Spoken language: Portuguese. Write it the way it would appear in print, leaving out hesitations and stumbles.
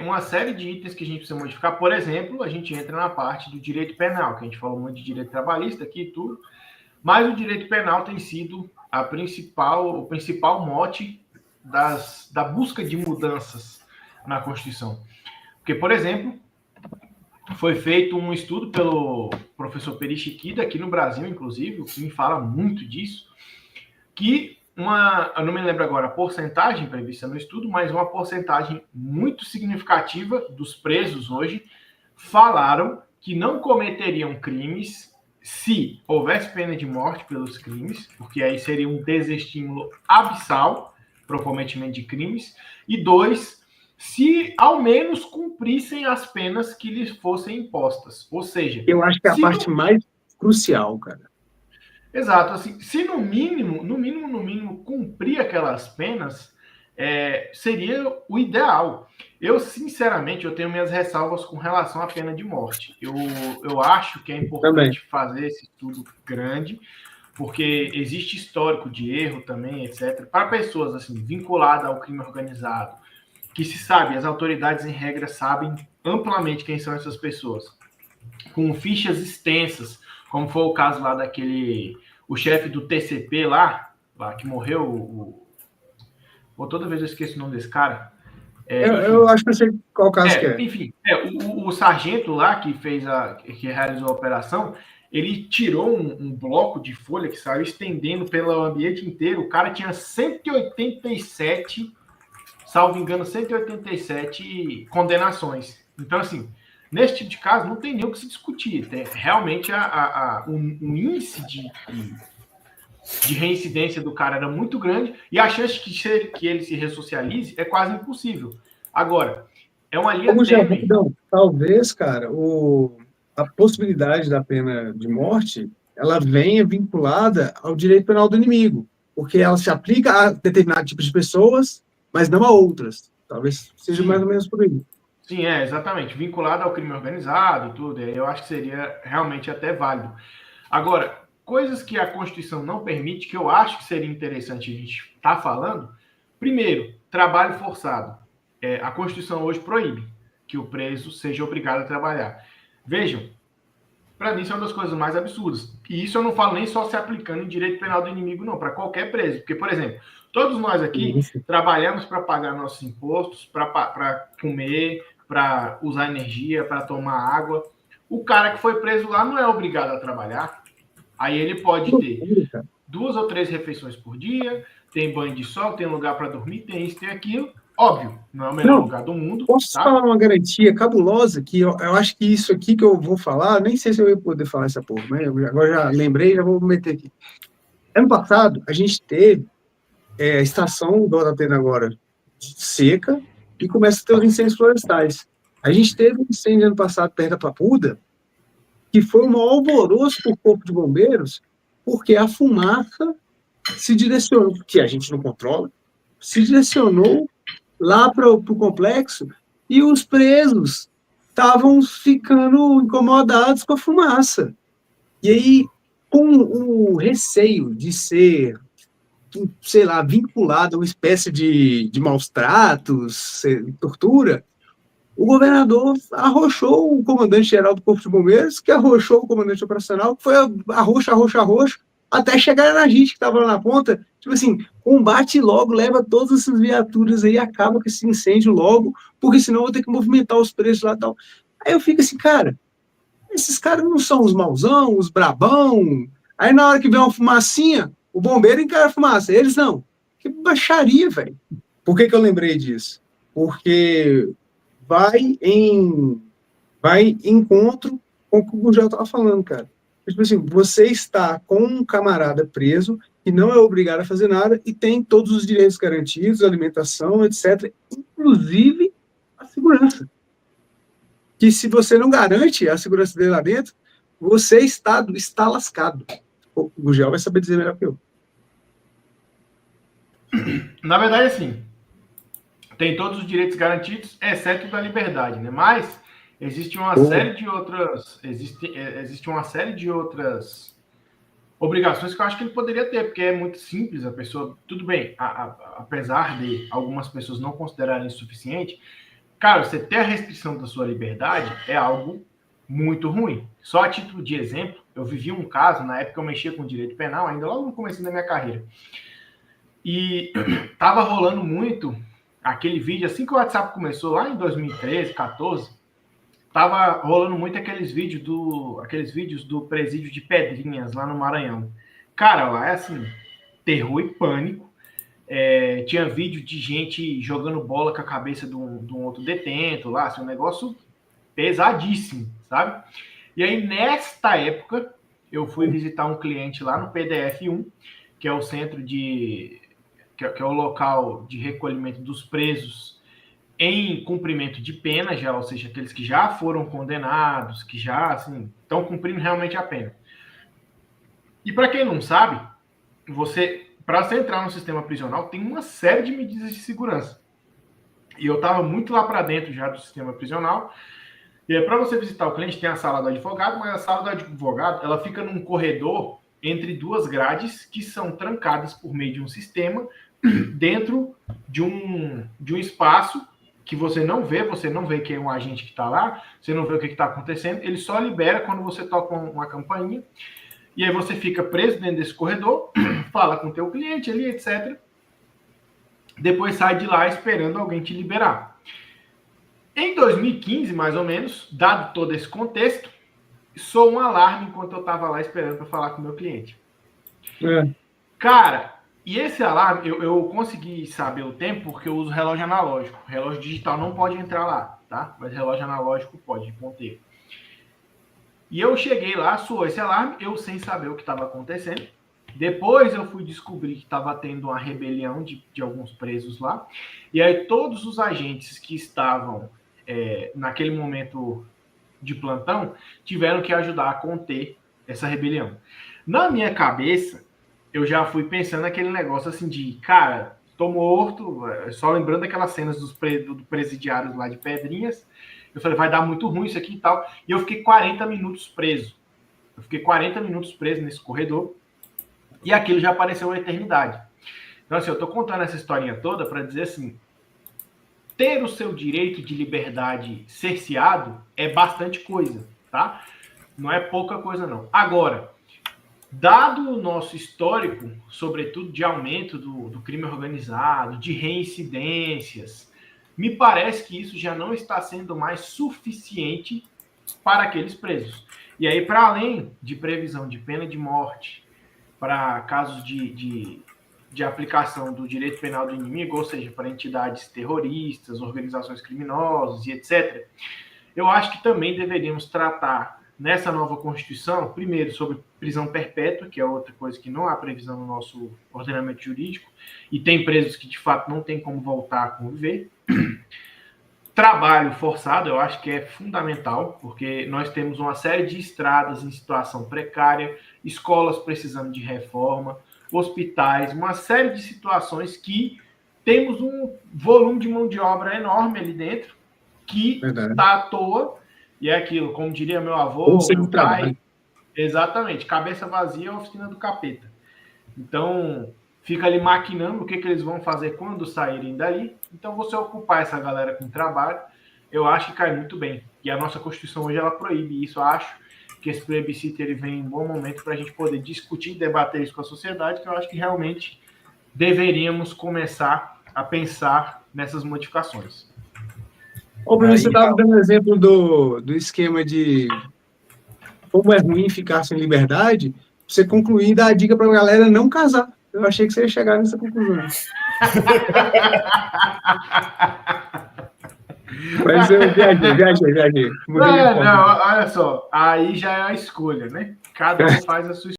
uma série de itens que a gente precisa modificar. Por exemplo, a gente entra na parte do direito penal, que a gente falou muito de direito trabalhista aqui e tudo, mas o direito penal tem sido o principal mote da busca de mudanças na Constituição. Porque, por exemplo, foi feito um estudo pelo professor Peri Chiquida, aqui no Brasil, inclusive, que me fala muito disso, que eu não me lembro agora a porcentagem prevista no estudo, mas uma porcentagem muito significativa dos presos hoje falaram que não cometeriam crimes se houvesse pena de morte pelos crimes, porque aí seria um desestímulo abissal para o cometimento de crimes, e 2, se ao menos cumprissem as penas que lhes fossem impostas. Ou seja, eu acho que é a parte mais crucial, cara. Exato, assim, se no mínimo, cumprir aquelas penas, seria o ideal. Eu, sinceramente, eu tenho minhas ressalvas com relação à pena de morte. Eu acho que é importante fazer esse estudo grande, porque existe histórico de erro também, etc. Para pessoas assim vinculadas ao crime organizado, que se sabe, as autoridades em regra sabem amplamente quem são essas pessoas, com fichas extensas, como foi o caso lá o chefe do TCP lá que morreu, toda vez eu esqueço o nome desse cara. Eu acho que eu sei qual caso que é. Enfim, o sargento lá que realizou a operação, ele tirou um bloco de folha que saiu estendendo pelo ambiente inteiro. O cara tinha 187, salvo engano, 187 condenações. Então, assim, nesse tipo de caso, não tem nem o que se discutir. Realmente, o índice de reincidência do cara era muito grande e a chance que ele se ressocialize é quase impossível. Agora, é uma linha tênue. Talvez, cara, a possibilidade da pena de morte, ela venha vinculada ao direito penal do inimigo, porque ela se aplica a determinado tipo de pessoas, mas não a outras. Talvez seja mais ou menos por aí. Sim, exatamente. Vinculado ao crime organizado e tudo, eu acho que seria realmente até válido. Agora, coisas que a Constituição não permite, que eu acho que seria interessante a gente estar falando. Primeiro, trabalho forçado. A Constituição hoje proíbe que o preso seja obrigado a trabalhar. Vejam, para mim isso é uma das coisas mais absurdas. E isso eu não falo nem só se aplicando em direito penal do inimigo, não, para qualquer preso. Porque, por exemplo, todos nós aqui trabalhamos para pagar nossos impostos, para comer, para usar energia, para tomar água. O cara que foi preso lá não é obrigado a trabalhar. Aí ele pode ter 2 ou 3 refeições por dia, tem banho de sol, tem lugar para dormir, tem isso, tem aquilo. Óbvio, não é o melhor lugar do mundo. Posso falar uma garantia cabulosa, que eu acho que isso aqui que eu vou falar, nem sei se eu ia poder falar essa porra, mas agora já lembrei, já vou meter aqui. Ano passado, a gente teve a estação do Atena agora seca e começa a ter os incêndios florestais. A gente teve um incêndio ano passado perto da Papuda, que foi um alvoroço para o Corpo de Bombeiros, porque a fumaça se direcionou, que a gente não controla, se direcionou lá para o complexo e os presos estavam ficando incomodados com a fumaça. E aí, com o receio de ser, sei lá, vinculado a uma espécie de maus tratos, tortura, o governador arrochou o comandante-geral do Corpo de Bombeiros, que arrochou o comandante operacional, que foi arroxo, até chegar na gente que estava lá na ponta, tipo assim, combate logo, leva todas essas viaturas aí, acaba com esse incêndio logo, porque senão eu vou ter que movimentar os preços lá e tal. Aí eu fico assim, cara, esses caras não são os mauzão, os brabão, aí na hora que vem uma fumacinha, o bombeiro encara a fumaça, eles não. Que baixaria, velho. Por que eu lembrei disso? Porque vai em encontro com o que o Gugel estava falando, cara. Tipo assim, você está com um camarada preso que não é obrigado a fazer nada e tem todos os direitos garantidos, alimentação, etc., inclusive a segurança. Que se você não garante a segurança dele lá dentro, você está lascado. O Gugel vai saber dizer melhor que eu. Na verdade, assim, tem todos os direitos garantidos, exceto da liberdade, né? Mas existe uma série de outras. Existe uma série de outras obrigações que eu acho que ele poderia ter, porque é muito simples, a pessoa. Tudo bem, apesar de algumas pessoas não considerarem isso suficiente, Cara, você ter a restrição da sua liberdade é algo muito ruim. Só a título de exemplo, eu vivi um caso, na época eu mexia com direito penal, ainda logo no começo da minha carreira. E tava rolando muito aquele vídeo, assim que o WhatsApp começou, lá em 2013, 14, tava rolando muito aqueles vídeos do presídio de Pedrinhas, lá no Maranhão. Cara, lá é assim, terror e pânico. Tinha vídeo de gente jogando bola com a cabeça de um outro detento lá, assim, um negócio pesadíssimo, sabe? E aí, nesta época, eu fui visitar um cliente lá no PDF1, que é o centro que é o local de recolhimento dos presos em cumprimento de pena, já, ou seja, aqueles que já foram condenados, que já assim, estão cumprindo realmente a pena. E para quem não sabe, para você entrar no sistema prisional, tem uma série de medidas de segurança. E eu estava muito lá para dentro já do sistema prisional. E para você visitar o cliente, tem a sala do advogado, mas a sala do advogado ela fica num corredor entre duas grades que são trancadas por meio de um sistema dentro de um espaço que você não vê quem é um agente que está lá, você não vê o que está acontecendo, ele só libera quando você toca uma campainha, e aí você fica preso dentro desse corredor, fala com o teu cliente ali, etc. Depois sai de lá esperando alguém te liberar. Em 2015, mais ou menos, dado todo esse contexto, soou um alarme enquanto eu estava lá esperando para falar com o meu cliente. Cara, e esse alarme, eu consegui saber o tempo porque eu uso relógio analógico. Relógio digital não pode entrar lá, tá? Mas relógio analógico pode, de ponteiro. E eu cheguei lá, soou esse alarme, eu sem saber o que estava acontecendo. Depois eu fui descobrir que estava tendo uma rebelião de alguns presos lá. E aí todos os agentes que estavam naquele momento de plantão tiveram que ajudar a conter essa rebelião. Na minha cabeça, eu já fui pensando naquele negócio assim de, cara, tô morto, só lembrando aquelas cenas dos presidiários lá de Pedrinhas. Eu falei, vai dar muito ruim isso aqui e tal. E eu fiquei 40 minutos preso. Eu fiquei 40 minutos preso nesse corredor. E aquilo já pareceu uma eternidade. Então, assim, eu tô contando essa historinha toda para dizer assim, ter o seu direito de liberdade cerceado é bastante coisa, tá? Não é pouca coisa, não. Agora, dado o nosso histórico, sobretudo de aumento do crime organizado, de reincidências, me parece que isso já não está sendo mais suficiente para aqueles presos. E aí, para além de previsão de pena de morte, para casos de aplicação do direito penal do inimigo, ou seja, para entidades terroristas, organizações criminosas e etc., eu acho que também deveríamos tratar nessa nova Constituição, primeiro, sobre prisão perpétua, que é outra coisa que não há previsão no nosso ordenamento jurídico, e tem presos que, de fato, não tem como voltar a conviver. Trabalho forçado, eu acho que é fundamental, porque nós temos uma série de estradas em situação precária, escolas precisando de reforma, hospitais, uma série de situações que temos um volume de mão de obra enorme ali dentro, que está à toa, e é aquilo, como diria meu avô, meu pai, exatamente, cabeça vazia é a oficina do capeta. Então, fica ali maquinando o que eles vão fazer quando saírem dali. Então, você ocupar essa galera com trabalho, eu acho que cai muito bem. E a nossa Constituição hoje, ela proíbe isso. Eu acho que esse plebiscito ele vem em um bom momento para a gente poder discutir e debater isso com a sociedade, que eu acho que realmente deveríamos começar a pensar nessas modificações. Você estava dando exemplo do esquema de como é ruim ficar sem liberdade, você concluir e dar a dica para a galera não casar. Eu achei que você ia chegar nessa conclusão. Mas eu viajei. Não, olha só, aí já é a escolha, né? Cada um faz a sua escolha.